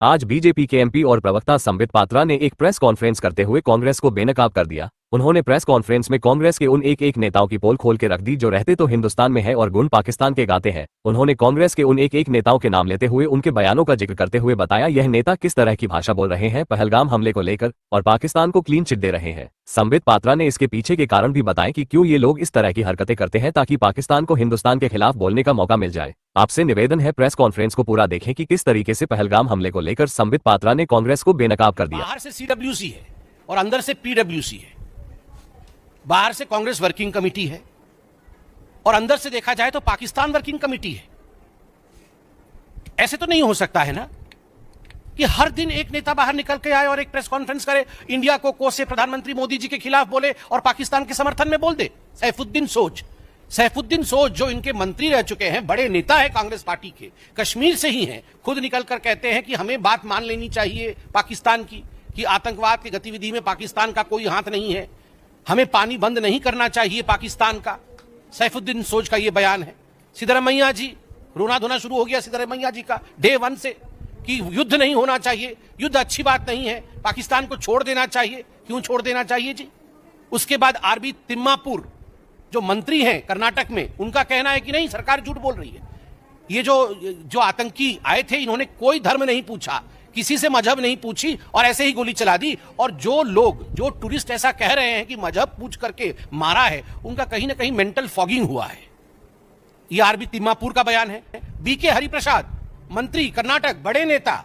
आज बीजेपी के एमपी और प्रवक्ता संबित पात्रा ने एक प्रेस कॉन्फ्रेंस करते हुए कांग्रेस को बेनकाब कर दिया। उन्होंने प्रेस कॉन्फ्रेंस में कांग्रेस के उन एक नेताओं की पोल खोल के रख दी जो रहते तो हिंदुस्तान में है और गुण पाकिस्तान के गाते हैं। उन्होंने कांग्रेस के उन एक नेताओं के नाम लेते हुए उनके बयानों का जिक्र करते हुए बताया यह नेता किस तरह की भाषा बोल रहे हैं पहलगाम हमले को लेकर और पाकिस्तान को क्लीन चिट दे रहे हैं। संबित पात्रा ने इसके पीछे के कारण भी बताए कि क्यों ये लोग इस तरह की हरकतें करते हैं ताकि पाकिस्तान को हिंदुस्तान के खिलाफ बोलने का मौका मिल जाए। आपसे निवेदन है प्रेस कॉन्फ्रेंस को पूरा देखें कि किस तरीके से पहलगाम हमले को लेकर संबित पात्रा ने कांग्रेस को बेनकाब कर दिया। बाहर से सीडब्ल्यूसी है और अंदर से पीडब्ल्यूसी है। बाहर से कांग्रेस वर्किंग कमेटी है और अंदर से देखा जाए तो पाकिस्तान वर्किंग कमेटी है। ऐसे तो नहीं हो सकता है ना कि हर दिन एक नेता बाहर निकल के आए और एक प्रेस कॉन्फ्रेंस करे, इंडिया को कोसे प्रधानमंत्री मोदी जी के खिलाफ बोले और पाकिस्तान के समर्थन में बोल दे। सैफुद्दीन सोच जो इनके मंत्री रह चुके हैं, बड़े नेता है कांग्रेस पार्टी के, कश्मीर से ही हैं, खुद निकलकर कहते हैं कि हमें बात मान लेनी चाहिए पाकिस्तान की कि आतंकवाद की गतिविधि में पाकिस्तान का कोई हाथ नहीं है, हमें पानी बंद नहीं करना चाहिए पाकिस्तान का। सैफुद्दीन सोच का यह बयान है। सिद्धरमैया जी, रोना धोना शुरू हो गया सिद्धरमैया जी का डे 1 से कि युद्ध नहीं होना चाहिए, युद्ध अच्छी बात नहीं है, पाकिस्तान को छोड़ देना चाहिए। क्यों छोड़ देना चाहिए जी? उसके बाद आरबी तिम्मापुर जो मंत्री हैं कर्नाटक में, उनका कहना है कि नहीं सरकार झूठ बोल रही है। ये जो आतंकी आए थे इन्होंने कोई धर्म नहीं पूछा, किसी से मजहब नहीं पूछी और ऐसे ही गोली चला दी। और जो टूरिस्ट ऐसा कह रहे हैं कि मजहब पूछ करके मारा है, उनका कहीं ना कहीं मेंटल फॉगिंग हुआ है। यह आरबी तिम्मापुर का बयान है। बीके हरिप्रसाद मंत्री कर्नाटक, बड़े नेता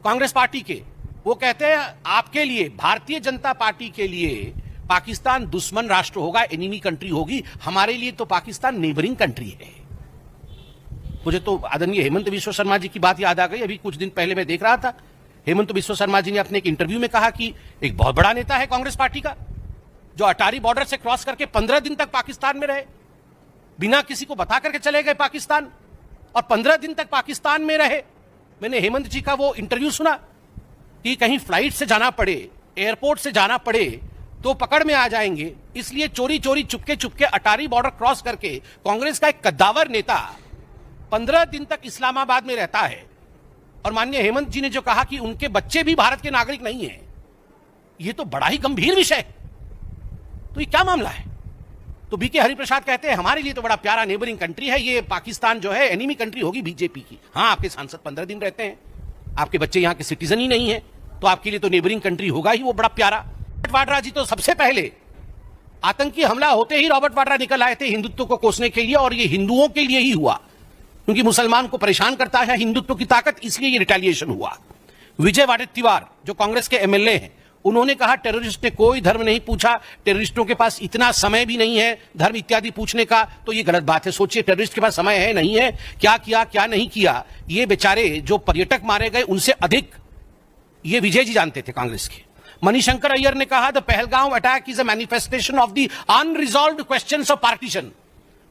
कांग्रेस पार्टी के, वो कहते हैं आपके लिए, भारतीय जनता पार्टी के लिए पाकिस्तान दुश्मन राष्ट्र होगा, एनिमी कंट्री होगी, हमारे लिए तो पाकिस्तान नेबरिंग कंट्री है। मुझे तो आदरणीय हेमंत बिस्वा शर्मा जी की बात याद आ गई। अभी कुछ दिन पहले मैं देख रहा था, हेमंत बिस्वा शर्मा जी ने अपने एक इंटरव्यू में कहा कि एक बहुत बड़ा नेता है कांग्रेस पार्टी का जो अटारी बॉर्डर से क्रॉस करके 15 दिन तक पाकिस्तान में रहे, बिना किसी को बता करके चले गए पाकिस्तान, और 15 दिन तक पाकिस्तान में रहे। मैंने हेमंत जी का वो इंटरव्यू सुना कि कहीं फ्लाइट से जाना पड़े, एयरपोर्ट से जाना पड़े तो पकड़ में आ जाएंगे, इसलिए चोरी चुपके अटारी बॉर्डर क्रॉस करके कांग्रेस का एक कद्दावर नेता 15 दिन तक इस्लामाबाद में रहता है। और माननीय हेमंत जी ने जो कहा कि उनके बच्चे भी भारत के नागरिक नहीं हैं, यह तो बड़ा ही गंभीर विषय है। तो ये क्या मामला है? तो बीके हरिप्रसाद कहते हैं हमारे लिए तो बड़ा प्यारा नेबरिंग कंट्री है, ये पाकिस्तान जो है एनिमी कंट्री होगी बीजेपी की। हाँ, आपके सांसद 15 दिन रहते हैं, आपके बच्चे यहां के सिटीजन ही नहीं है, तो आपके लिए तो नेबरिंग कंट्री होगा ही वो बड़ा प्यारा। रॉबर्ट वाड्रा जी तो सबसे पहले आतंकी हमला होते ही रॉबर्ट वाड्रा निकल आए थे हिंदुत्व को कोसने के लिए, और ये हिंदुओं के लिए ही हुआ क्योंकि मुसलमान को परेशान करता है हिंदुत्व की ताकत, इसलिए ये रिटेलिएशन हुआ। विजय वडेट्टीवार जो कांग्रेस के एमएलए हैं, उन्होंने कहा टेररिस्ट ने कोई धर्म नहीं पूछा, टेररिस्टों के पास इतना समय भी नहीं है धर्म इत्यादि पूछने का, तो ये गलत बात है। सोचिए टेररिस्ट के पास समय है नहीं है, क्या किया क्या नहीं किया, ये बेचारे जो पर्यटक मारे गए उनसे अधिक ये विजय जी जानते थे कांग्रेस के। मणिशंकर अय्यर ने कहा the Pahalgam attack is a manifestation of the unresolved questions of partition.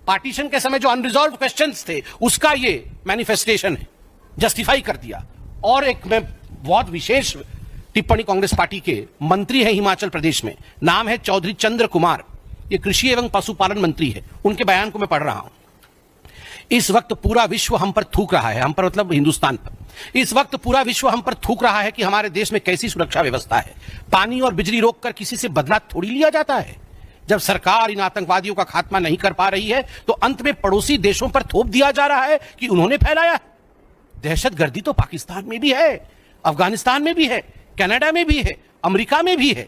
Partition के समय जो अनरिजॉल्व्ड क्वेश्चंस थे उसका ये मैनिफेस्टेशन है, जस्टिफाई कर दिया। और एक मैं बहुत विशेष टिप्पणी कांग्रेस पार्टी के मंत्री है हिमाचल प्रदेश में, नाम है चौधरी चंद्र कुमार, ये कृषि एवं पशुपालन मंत्री है। उनके बयान को मैं पढ़ रहा हूं। इस वक्त पूरा विश्व हम पर थूक रहा है, हम पर मतलब हिंदुस्तान पर, इस वक्त पूरा विश्व हम पर थूक रहा है कि हमारे देश में कैसी सुरक्षा व्यवस्था है। पानी और बिजली रोककर किसी से बदला थोड़ी लिया जाता है। जब सरकार इन आतंकवादियों का खात्मा नहीं कर पा रही है तो अंत में पड़ोसी देशों पर थोप दिया जा रहा है कि उन्होंने फैलाया। दहशतगर्दी तो पाकिस्तान में भी है, अफगानिस्तान में भी है, कनाडा में भी है, अमेरिका में भी है।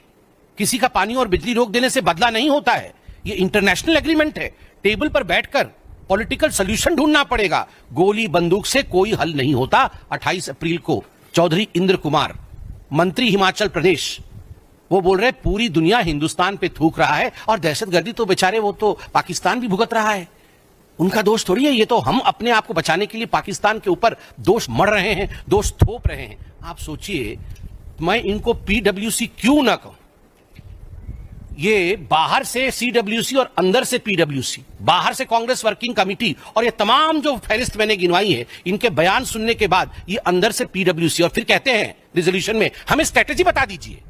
किसी का पानी और बिजली रोक देने से बदला नहीं होता है, ये इंटरनेशनल एग्रीमेंट है। टेबल पर बैठकर पॉलिटिकल सॉल्यूशन ढूंढना पड़ेगा, गोली बंदूक से कोई हल नहीं होता। 28 अप्रैल को चौधरी इंद्र कुमार मंत्री हिमाचल प्रदेश, वो बोल रहे पूरी दुनिया हिंदुस्तान पे थूक रहा है और दहशतगर्दी तो बेचारे वो तो पाकिस्तान भी भुगत रहा है, उनका दोष थोड़ी है। ये तो हम अपने आप को बचाने के लिए पाकिस्तान के ऊपर दोष मढ़ रहे हैं, दोष थोप रहे हैं। आप सोचिए, मैं इनको पीडब्ल्यूसी क्यों ना कहूं, ये बाहर से सीडब्ल्यूसी और अंदर से पीडब्ल्यूसी, बाहर से कांग्रेस वर्किंग कमेटी, और ये तमाम जो फहरिस्त मैंने गिनवाई है इनके बयान सुनने के बाद ये अंदर से पीडब्ल्यूसी, और फिर कहते हैं रिजोल्यूशन में हमें स्ट्रेटेजी बता दीजिए,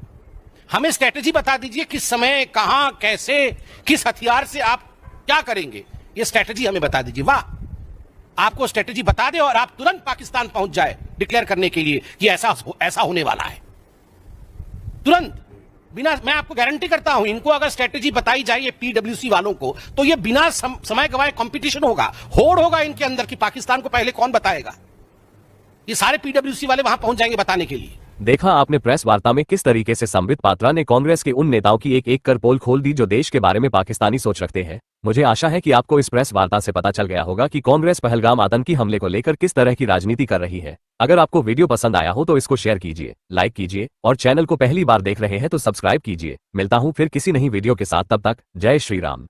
हमें स्ट्रेटेजी बता दीजिए किस समय, कहां, कैसे, किस हथियार से आप क्या करेंगे, ये स्ट्रेटेजी हमें बता दीजिए। वाह, आपको स्ट्रेटेजी बता दे और आप तुरंत पाकिस्तान पहुंच जाए डिक्लेयर करने के लिए कि ऐसा होने वाला है। तुरंत, बिना, मैं आपको गारंटी करता हूं, इनको अगर स्ट्रेटेजी बताई जाए ये पीडब्ल्यूसी वालों को, तो ये बिना समय गवाए कंपटीशन होगा, होड़ होगा इनके अंदर कि पाकिस्तान को पहले कौन बताएगा। ये सारे पीडब्ल्यूसी वाले वहां पहुंच जाएंगे बताने के लिए। देखा आपने प्रेस वार्ता में किस तरीके से संबित पात्रा ने कांग्रेस के उन नेताओं की एक एक कर पोल खोल दी जो देश के बारे में पाकिस्तानी सोच रखते हैं। मुझे आशा है कि आपको इस प्रेस वार्ता से पता चल गया होगा कि कांग्रेस पहलगाम आतंकी हमले को लेकर किस तरह की राजनीति कर रही है। अगर आपको वीडियो पसंद आया हो तो इसको शेयर कीजिए, लाइक कीजिए और चैनल को पहली बार देख रहे हैं तो सब्सक्राइब कीजिए। मिलता हूं फिर किसी नई वीडियो के साथ, तब तक जय श्री राम।